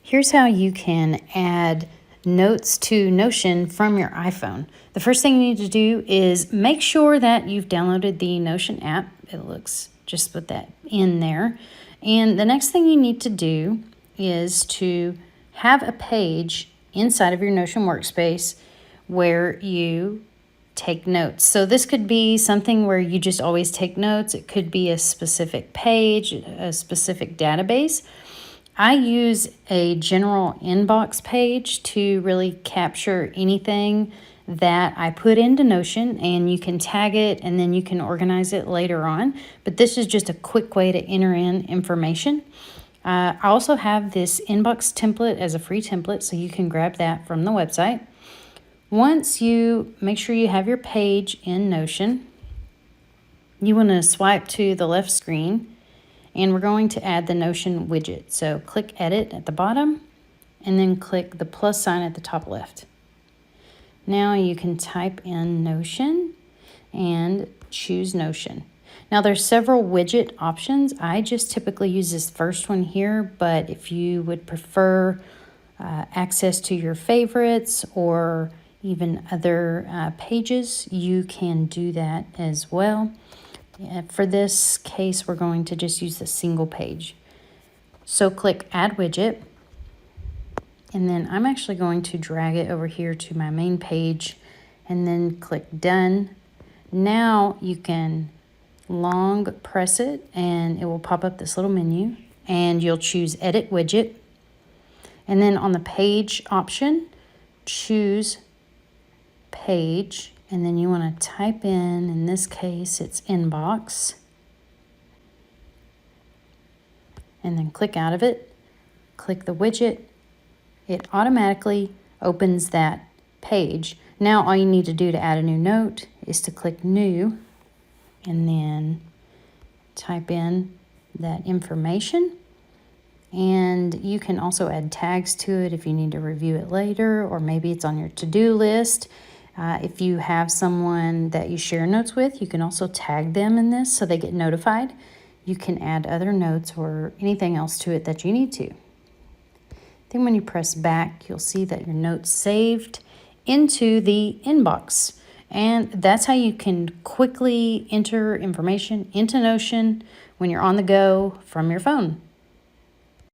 Here's how you can add notes to Notion from your iPhone. The first thing you need to do is make sure that you've downloaded the Notion app. It looks, just put that in there. And the next thing you need to do is to have a page inside of your Notion workspace where you take notes. So this could be something where you just always take notes. It could be a specific page, a specific database. I use a general inbox page to really capture anything that I put into Notion, and you can tag it and then you can organize it later on. But this is just a quick way to enter in information. I also have this inbox template as a free template, so you can grab that from the website. Once you make sure you have your page in Notion, you want to swipe to the left screen, and we're going to add the Notion widget. So click Edit at the bottom, and then click the plus sign at the top left. Now you can type in Notion and choose Notion. Now there's several widget options. I just typically use this first one here, but if you would prefer access to your favorites or even other pages, you can do that as well. For this case, we're going to just use the single page. So click Add Widget, and then I'm actually going to drag it over here to my main page and then click Done. Now you can long press it and it will pop up this little menu, and you'll choose Edit Widget. And then on the page option, choose Page. And then you want to type in this case, it's inbox. And then click out of it, click the widget. It automatically opens that page. Now all you need to do to add a new note is to click New and then type in that information. And you can also add tags to it if you need to review it later, or maybe it's on your to-do list. If you have someone that you share notes with, you can also tag them in this so they get notified. You can add other notes or anything else to it that you need to. Then when you press back, you'll see that your notes saved into the inbox. And that's how you can quickly enter information into Notion when you're on the go from your phone.